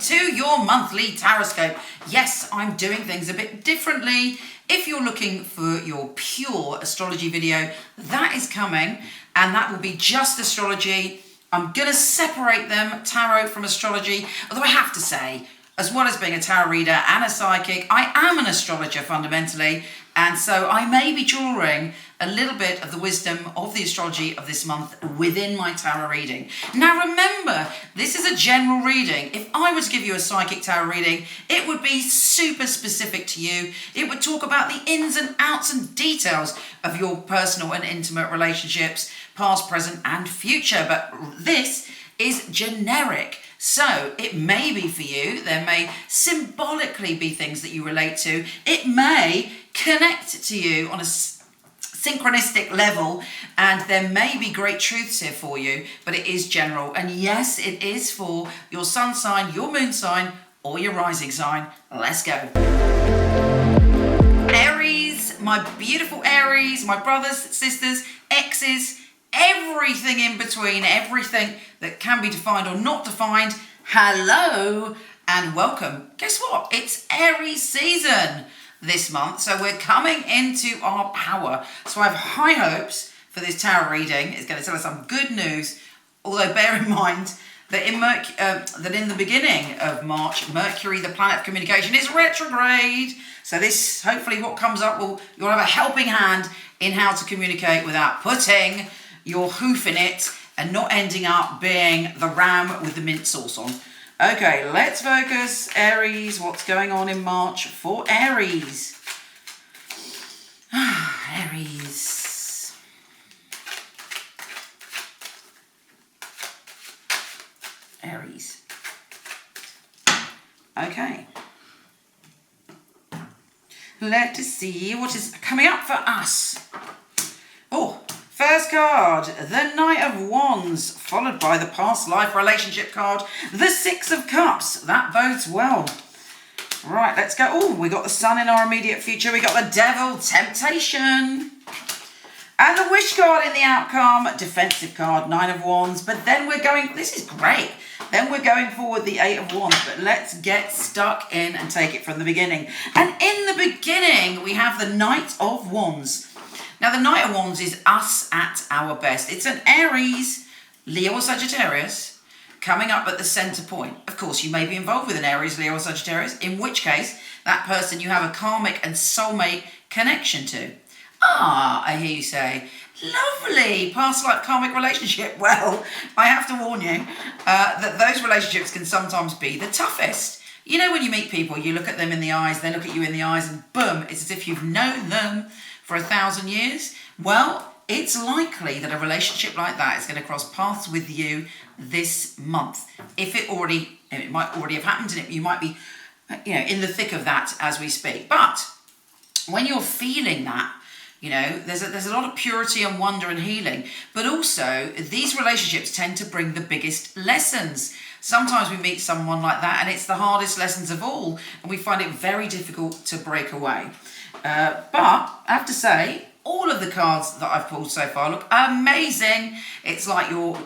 to your monthly Horoscope. Yes, I'm doing things a bit differently. If you're looking for your pure astrology video, that is coming, and that will be just astrology. I'm going to separate them, tarot from astrology, although I have to say, as well as being a tarot reader and a psychic, I am an astrologer fundamentally, and so I may be drawing a little bit of the wisdom of the astrology of this month within my tarot reading. Now remember, this is a general reading. If I was to give you a psychic tarot reading, it would be super specific to you. It would talk about the ins and outs and details of your personal and intimate relationships, past, present, and future. But this is generic. So it may be for you, there may symbolically be things that you relate to. It may connect to you on a synchronistic level, and there may be great truths here for you, but it is general. And yes, it is for your sun sign, your moon sign, or your rising sign. Let's go. Aries, my beautiful Aries, my brothers, sisters, exes, everything in between, everything that can be defined or not defined. Hello and welcome. Guess what? It's Aries season this month, so we're coming into our power. So I have high hopes for this tarot reading. It's going to tell us some good news, although bear in mind that in the beginning of March, Mercury, the planet of communication, is retrograde. So this, hopefully what comes up, you'll have a helping hand in how to communicate without putting your hoof in it and not ending up being the ram with the mint sauce on. Okay, let's focus. Aries, what's going on in March for Aries? Aries. Aries. Okay. Let's see what is coming up for us. Oh, first card, the Knight of Wands, followed by the past life relationship card, the Six of Cups. That bodes well. Right, let's go. Oh, we got the Sun in our immediate future. We got the Devil, Temptation. And the Wish card in the outcome, defensive card, Nine of Wands. But then we're going, this is great. Then we're going forward the Eight of Wands. But let's get stuck in and take it from the beginning. And in the beginning, we have the Knight of Wands. Now, the Knight of Wands is us at our best. It's an Aries, Leo or Sagittarius coming up at the center point. Of course, you may be involved with an Aries, Leo or Sagittarius, in which case that person you have a karmic and soulmate connection to. Ah, I hear you say, lovely past life karmic relationship. Well, I have to warn you that those relationships can sometimes be the toughest. You know, when you meet people, you look at them in the eyes, they look at you in the eyes, and boom, it's as if you've known them for 1,000 years. Well, it's likely that a relationship like that is going to cross paths with you this month. It might already have happened, and you might be, in the thick of that as we speak. But when you're feeling that, there's a lot of purity and wonder and healing. But also, these relationships tend to bring the biggest lessons. Sometimes we meet someone like that, and it's the hardest lessons of all, and we find it very difficult to break away. But I have to say, all of the cards that I've pulled so far look amazing. It's like you're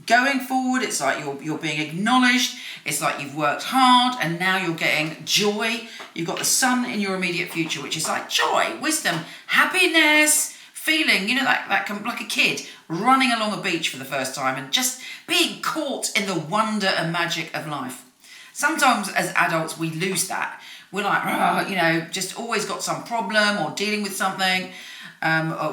going forward. It's like you're being acknowledged. It's like you've worked hard and now you're getting joy. You've got the Sun in your immediate future, which is like joy, wisdom, happiness, feeling, like a kid running along a beach for the first time and just being caught in the wonder and magic of life. Sometimes as adults, we lose that. We're like, just always got some problem or dealing with something.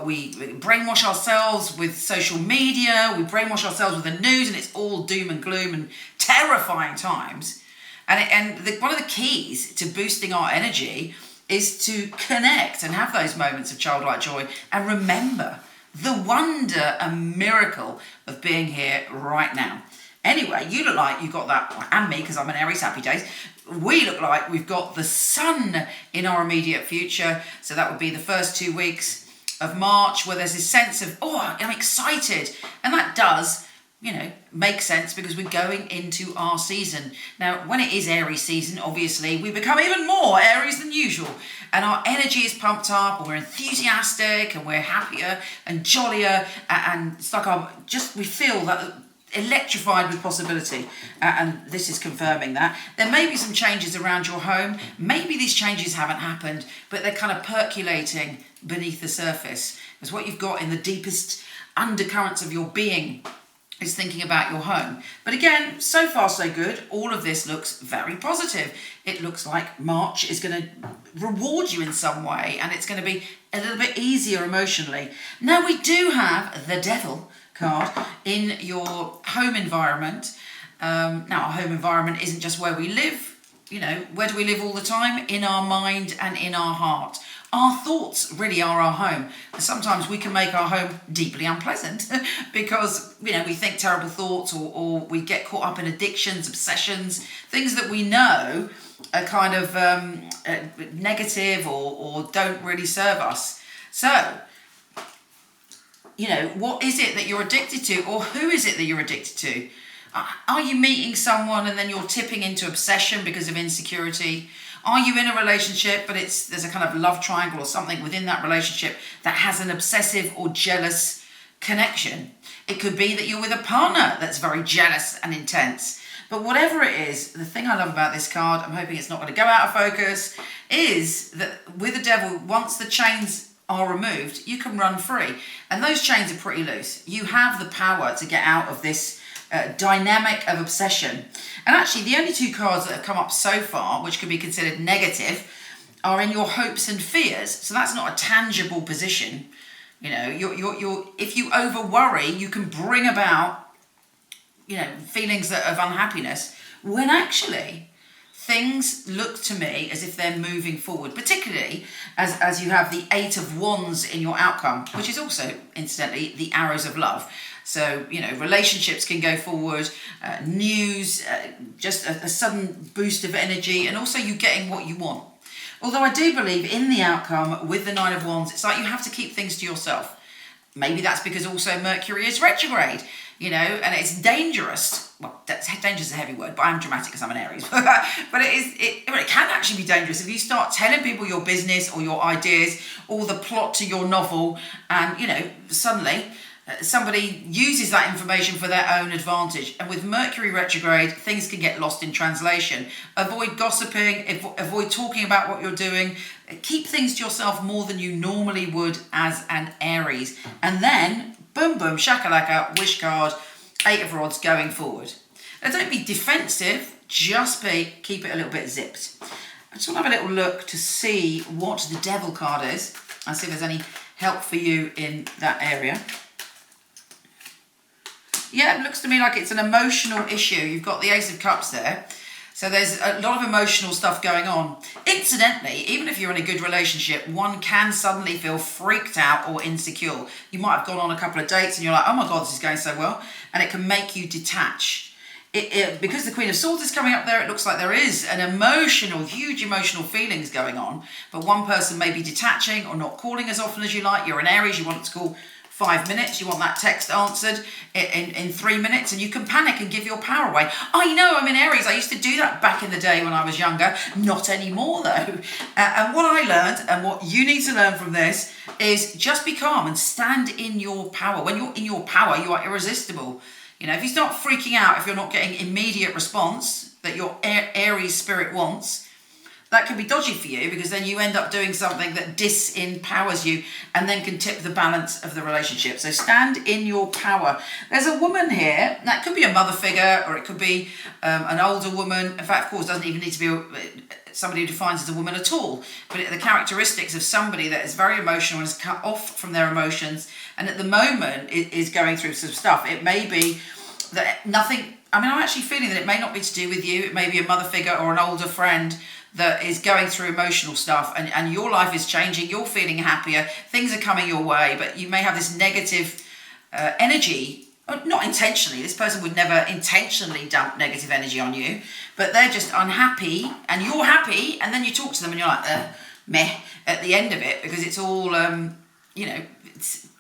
We brainwash ourselves with social media. We brainwash ourselves with the news, and it's all doom and gloom and terrifying times. One of the keys to boosting our energy is to connect and have those moments of childlike joy and remember the wonder and miracle of being here right now. Anyway, you look like you've got that, and me, because I'm an Aries, happy days. We look like we've got the Sun in our immediate future. So that would be the first 2 weeks of March, where there's this sense of, I'm excited. And that does, make sense because we're going into our season. Now, when it is Aries season, obviously, we become even more Aries than usual. And our energy is pumped up, and we're enthusiastic, and we're happier and jollier. And it's like we feel that electrified with possibility, and this is confirming that. There may be some changes around your home. Maybe these changes haven't happened, but they're kind of percolating beneath the surface. Because what you've got in the deepest undercurrents of your being is thinking about your home. But again, so far so good. All of this looks very positive. It looks like March is going to reward you in some way, and it's going to be a little bit easier emotionally. Now, we do have the Devil card in your home environment. Now, our home environment isn't just where we live. You know, where do we live all the time? In our mind and in our heart. Our thoughts really are our home. And sometimes we can make our home deeply unpleasant because, you know, we think terrible thoughts, or we get caught up in addictions, obsessions, things that we know are kind of negative or don't really serve us. So, you know, what is it that you're addicted to, or who is it that you're addicted to? Are you meeting someone and then you're tipping into obsession because of insecurity? Are you in a relationship, but there's a kind of love triangle or something within that relationship that has an obsessive or jealous connection? It could be that you're with a partner that's very jealous and intense. But whatever it is, the thing I love about this card, I'm hoping it's not going to go out of focus, is that with the Devil, once the chains are removed, you can run free. And those chains are pretty loose. You have the power to get out of this dynamic of obsession. And actually, the only two cards that have come up so far, which can be considered negative, are in your hopes and fears. So that's not a tangible position. You know, you're if you over worry, you can bring about, you know, feelings of unhappiness, when actually things look to me as if they're moving forward, particularly as you have the Eight of Wands in your outcome, which is also, incidentally, the arrows of love. So, you know, relationships can go forward, news, just a sudden boost of energy, and also you getting what you want. Although I do believe in the outcome with the Nine of Wands, it's like you have to keep things to yourself. Maybe that's because also Mercury is retrograde, you know, and it's dangerous. Well, dangerous is a heavy word, but I'm dramatic because I'm an Aries. But it can actually be dangerous if you start telling people your business or your ideas or the plot to your novel, and, you know, suddenly somebody uses that information for their own advantage. And with Mercury retrograde, things can get lost in translation. Avoid gossiping, avoid talking about what you're doing. Keep things to yourself more than you normally would as an Aries. And then, boom, boom, shakalaka, wish card, Eight of Rods going forward. Now, don't be defensive, just keep it a little bit zipped. I just want to have a little look to see what the Devil card is and see if there's any help for you in that area. Yeah, it looks to me like it's an emotional issue. You've got the Ace of Cups there. So there's a lot of emotional stuff going on. Incidentally, even if you're in a good relationship, one can suddenly feel freaked out or insecure. You might have gone on a couple of dates and you're like, oh my God, this is going so well. And it can make you detach. Because the Queen of Swords is coming up there, it looks like there is an huge emotional feelings going on. But one person may be detaching or not calling as often as you like. You're an Aries, you want it to call 5 minutes, you want that text answered in 3 minutes, and you can panic and give your power away. I know, I'm in Aries. I used to do that back in the day when I was younger. Not anymore, though. And what I learned, and what you need to learn from this, is just be calm and stand in your power. When you're in your power, you are irresistible. You know, if you start freaking out, if you're not getting immediate response that your Aries spirit wants, that can be dodgy for you, because then you end up doing something that disempowers you and then can tip the balance of the relationship. So stand in your power. There's a woman here. That could be a mother figure, or it could be an older woman. In fact, of course, it doesn't even need to be somebody who defines as a woman at all. But the characteristics of somebody that is very emotional and is cut off from their emotions, and at the moment is going through some stuff. It may be that nothing... I'm actually feeling that it may not be to do with you. It may be a mother figure or an older friend that is going through emotional stuff, and your life is changing, you're feeling happier, things are coming your way, but you may have this negative energy, not intentionally. This person would never intentionally dump negative energy on you, but they're just unhappy, and you're happy, and then you talk to them and you're like, meh, at the end of it, because it's all, it's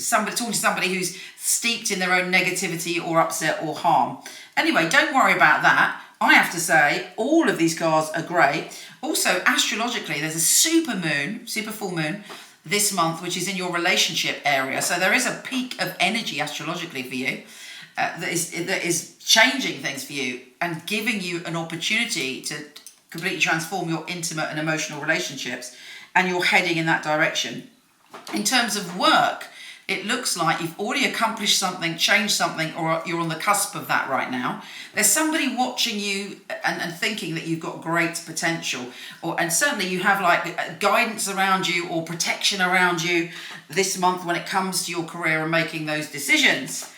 talking to somebody who's steeped in their own negativity or upset or harm. Anyway, don't worry about that. I have to say, all of these cards are great. Also, astrologically, there's a super full moon this month, which is in your relationship area. So there is a peak of energy astrologically for you. that is changing things for you and giving you an opportunity to completely transform your intimate and emotional relationships, and you're heading in that direction. In terms of work, it looks like you've already accomplished something, changed something, or you're on the cusp of that right now. There's somebody watching you and thinking that you've got great potential, and certainly you have like guidance around you or protection around you this month when it comes to your career and making those decisions.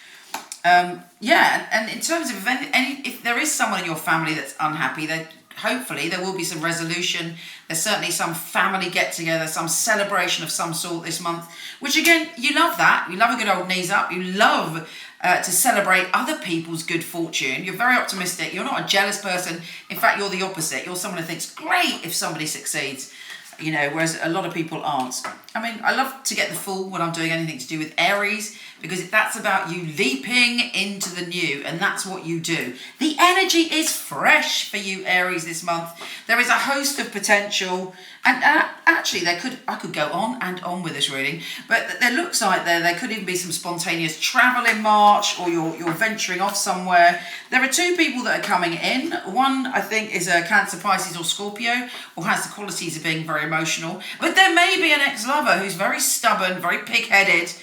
And in terms of if there is someone in your family that's unhappy, hopefully there will be some resolution. There's certainly some family get-together, some celebration of some sort this month, which again, you love that. You love a good old knees up. You love to celebrate other people's good fortune. You're very optimistic. You're not a jealous person. In fact, you're the opposite. You're someone who thinks, great if somebody succeeds, whereas a lot of people aren't. I mean, I love to get the Fool when I'm doing anything to do with Aries, because that's about you leaping into the new, and that's what you do. The energy is fresh for you, Aries, this month. There is a host of potential, and actually, I could go on and on with this reading, but there looks like there could even be some spontaneous travel in March, or you're venturing off somewhere. There are two people that are coming in. One, I think, is a Cancer, Pisces, or Scorpio, or has the qualities of being very emotional, but there may be an ex-lover who's very stubborn, very pig-headed,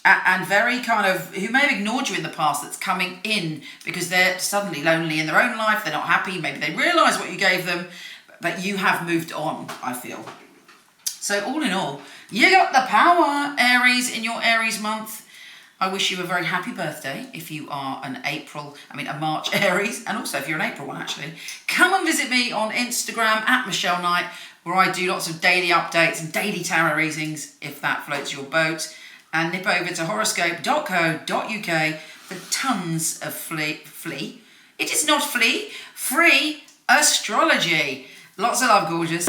and very who may have ignored you in the past, that's coming in because they're suddenly lonely in their own life, they're not happy, maybe they realise what you gave them, but you have moved on, I feel. So all in all, you got the power, Aries, in your Aries month. I wish you a very happy birthday if you are a March Aries, and also if you're an April one, actually. Come and visit me on Instagram at Michele Knight, where I do lots of daily updates and daily tarot readings, if that floats your boat. And nip over to horoscope.co.uk for tons of free astrology. Lots of love, gorgeous.